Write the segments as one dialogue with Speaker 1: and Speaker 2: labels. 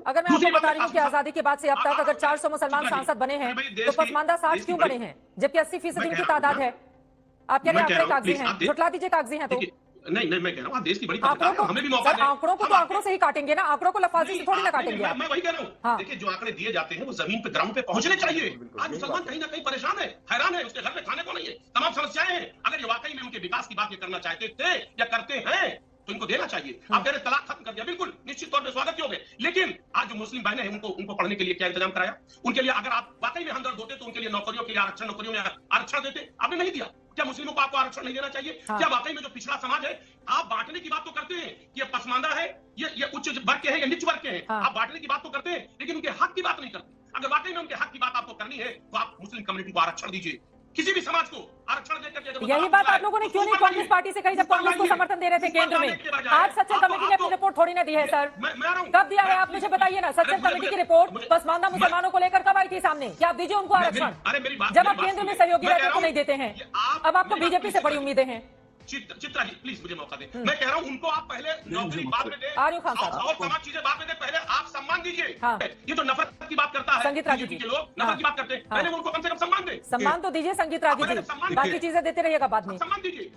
Speaker 1: अगर मैं आपको बता रही हूँ कि आजादी के बाद से अब तक अगर 400 मुसलमान सांसद बने हैं तो पसमानदा 60 क्यों बने हैं, जबकि 80% इनकी तादाद है। आप कह रहे हैं आंकड़े कागजी हैं, झुठला दीजिए कागजी हैं तो।
Speaker 2: नहीं मैं कह रहा हूँ देश की बड़ी
Speaker 1: आंकड़ों को,
Speaker 2: हमें भी मौका दें।
Speaker 1: आंकड़ों को तो आंकड़ों से ही काटेंगे ना, आंकड़ों को लफाजी से थोड़ी ना काटेंगे आप।
Speaker 2: मैं वही कह रहा हूँ।
Speaker 1: हाँ।
Speaker 2: देखिए जो आंकड़े दिए जाते हैं वो जमीन पे ग्राउंड पे पहुंचने चाहिए। आज मुसलमान कहीं ना कहीं परेशान है, हैरान है, उसके घर में खाने को नहीं है, तमाम समस्याएं हैं। अगर ये वाकई में उनके विकास की बात ये करना चाहते थे या करते हैं तो इनको देना चाहिए। आप कह रहे तलाक खत्म कर दिया, बिल्कुल निश्चित तौर पर स्वागत योग्य, लेकिन आज जो मुस्लिम बहनें हैं उनको पढ़ने के लिए क्या इंतजाम कराया? उनके लिए अगर आप वाकई में हमदर्द होते तो उनके लिए नौकरियों के लिए आरक्षण, नौकरियों में आरक्षण देते, आपने नहीं दिया। क्या मुस्लिमों को आपको आरक्षण नहीं देना चाहिए?
Speaker 1: हाँ।
Speaker 2: क्या वाकई में जो पिछड़ा समाज है, आप बांटने की बात तो करते हैं कि ये पसमानदा है, ये उच्च वर्ग के हैं या नीच वर्ग के हैं,
Speaker 1: हाँ।
Speaker 2: आप बांटने की बात तो करते हैं लेकिन उनके हक की बात नहीं करते। अगर वाकई में उनके हक की बात आपको करनी है तो आप मुस्लिम कम्युनिटी को आरक्षण दीजिए, किसी भी समाज को आरक्षण देकर।
Speaker 1: यही बात आप लोगों ने क्यों नहीं कांग्रेस पार्टी से कही जब कांग्रेस को समर्थन दे रहे थे केंद्र में? आज सच्चर कमेटी ने अपनी रिपोर्ट थोड़ी ना दी है सर, कब दिया है आप मुझे बताइए ना। सच्चर कमेटी की रिपोर्ट पसमानदा मुसलमानों को लेकर कब आई थी सामने? क्या आप दीजिए उनको आरक्षण जब आप केंद्र में सहयोगी रहते तो नहीं देते हैं। अब आपको बीजेपी से बड़ी उम्मीदें हैं।
Speaker 2: चित्रा जी प्लीज मुझे मौका दें। मैं कह रहा हूं उनको आप पहले नौकरी बाद में दें
Speaker 1: आरिफ खान साहब
Speaker 2: और तमाम चीजें बाद में दें, पहले आप सम्मान दीजिए।
Speaker 1: हाँ।
Speaker 2: ये तो नफरत की बात करता है,
Speaker 1: संगीत रागी जी
Speaker 2: के लोग नफरत की बात करते हैं, पहले उनको कम से कम सम्मान दें।
Speaker 1: सम्मान तो दीजिए संगीत रागी जी, बाकी चीजें देते रहिएगा बाद में।
Speaker 2: सम्मान दीजिए।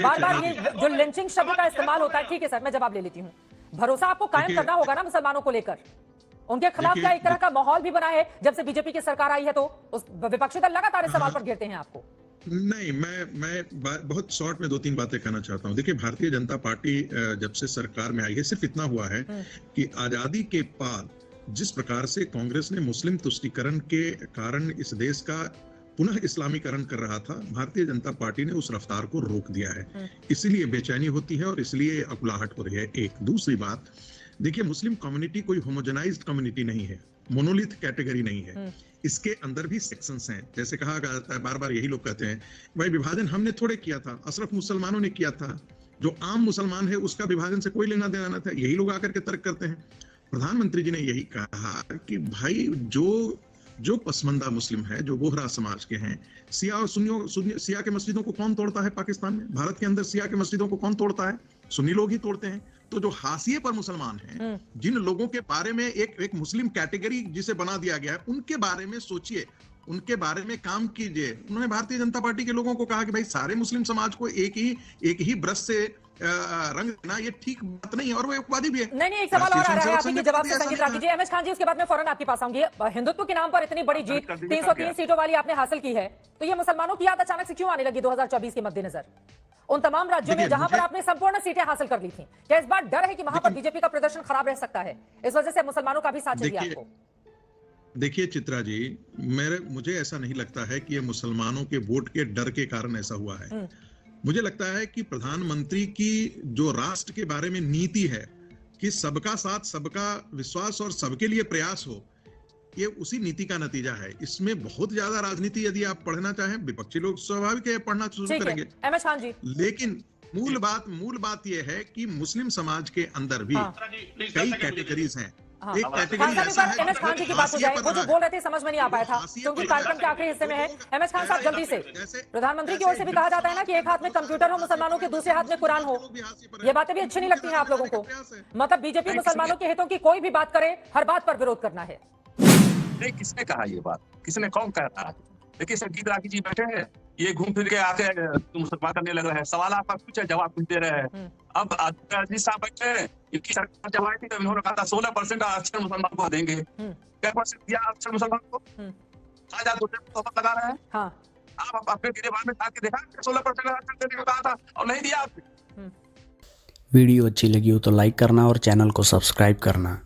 Speaker 1: बार बार ये जो लिंचिंग शब्द का इस्तेमाल होता है, ठीक है सर मैं जवाब ले लेती हूँ। भरोसा आपको कायम करना होगा ना मुसलमानों को लेकर। उनके खिलाफ क्या एक तरह का माहौल भी बना है जब से बीजेपी की सरकार आई है, तो उस विपक्षी दल लगातार इस सवाल पर घेरते हैं आपको।
Speaker 3: नहीं, मैं बहुत शॉर्ट में 2-3 बातें कहना चाहता हूं। देखिए भारतीय जनता पार्टी जब से सरकार में आई है सिर्फ इतना हुआ है कि आजादी के बाद जिस प्रकार से कांग्रेस ने मुस्लिम तुष्टीकरण के कारण इस देश का पुनः इस्लामीकरण कर रहा था, भारतीय जनता पार्टी ने उस रफ्तार को रोक दिया है। इसलिए बेचैनी होती है और इसलिए अकुलाहट हो रही है। एक दूसरी बात, देखिए मुस्लिम कम्युनिटी कोई होमोजेनाइज्ड कम्युनिटी नहीं है, मोनोलिथ कैटेगरी नहीं है। इसके अंदर भी सेक्शंस हैं। जैसे कहा जाता है, बार बार यही लोग कहते हैं भाई विभाजन हमने थोड़े किया था, अशरफ मुसलमानों ने किया था, जो आम मुसलमान है उसका विभाजन से कोई लेना देना न था। यही लोग आकर के तर्क करते हैं। प्रधानमंत्री जी ने यही कहा कि भाई जो पसमंदा मुस्लिम है, जो बोहरा समाज के हैं, सिया और सुन्नियों, सिया के मस्जिदों को कौन तोड़ता है पाकिस्तान में? भारत के अंदर सिया के मस्जिदों को कौन तोड़ता है? सुन्नी लोग ही तोड़ते हैं। तो जो हाशिए पर मुसलमान हैं, जिन लोगों के बारे में एक मुस्लिम कैटेगरी जिसे बना दिया गया है, उनके बारे में सोचिए, उनके बारे में काम कीजिए। उन्होंने भारतीय जनता पार्टी के लोगों को कहा कि भाई सारे मुस्लिम समाज को एक ही ब्रश से रंग देना ये ठीक बात नहीं है और वो उपवादी भी है।
Speaker 1: नहीं एक सवाल और आ रहा है आपके जवाब से संगीत रागी जी। एमएस खान जी उसके बाद में फौरन आपके पास आऊंगी। हिंदुत्व के नाम पर इतनी बड़ी जीत 303 सीटों वाली आपने हासिल की है, तो ये मुसलमानों की याद अचानक से क्यों आने लगी 2024 के मद्देनजर उन तमाम राज्यों में जहां पर आपने संपूर्ण सीटें हासिल कर ली थी? क्या इस बार डर है कि वहां पर बीजेपी का प्रदर्शन खराब रह सकता है, इस वजह से मुसलमानों का भी साथ चाहिए आपको?
Speaker 3: देखिए चित्रा जी, मुझे ऐसा नहीं लगता है कि ये मुसलमानों के वोट के डर के कारण ऐसा हुआ है। मुझे लगता है कि प्रधानमंत्री की जो राष्ट्र के बारे में नीति है कि सबका साथ, सबका विश्वास और सबके लिए प्रयास हो, ये उसी नीति का नतीजा है। इसमें बहुत ज्यादा राजनीति यदि आप पढ़ना चाहें, विपक्षी लोग स्वाभाविक है पढ़ना शुरू करेंगे,
Speaker 1: एमएस खान जी,
Speaker 3: लेकिन मूल बात यह है कि मुस्लिम समाज के अंदर भी कई कैटेगरीज हैं। एक कैटेगरी ऐसा है,
Speaker 1: एमएस खान जी की बात हो जाए, वो जो बोल रहे थे समझ में नहीं आ पाया था क्योंकि कार्यक्रम के आखिरी हिस्से में है। एमएस खान साहब जल्दी से, प्रधानमंत्री की ओर से भी कहा जाता है ना कि एक हाथ में कंप्यूटर हो मुसलमानों के, दूसरे हाथ में कुरान हो। ये बातें भी अच्छी नहीं लगती हैं आप लोगों को? मतलब बीजेपी मुसलमानों के हितों की कोई भी बात करे, हर बात पर विरोध करना है।
Speaker 4: नहीं, किसने कहा ये बात? किसने कौन कह रहा? देखिए संगीत रागी जी बैठे हैं, ये घूम फिर के आके मुसलमान करने लग रहे हैं। सवाल आपका कुछ है, जवाब कुछ दे रहे हैं। अब अजीज साहब बैठे हैं, इनकी सरकार जब आई थी तब इन्होंने कहा था 16% आरक्षण मुसलमान को देंगे। क्या परसेंट दिया आरक्षण मुसलमान को? 2002 तो लगा रहे हैं। आप अपने गिरेबान में जाके देखा 16% आरक्षण देने को कहा था और नहीं दिया आपने।
Speaker 5: वीडियो अच्छी लगी हो तो लाइक करना और चैनल को सब्सक्राइब करना।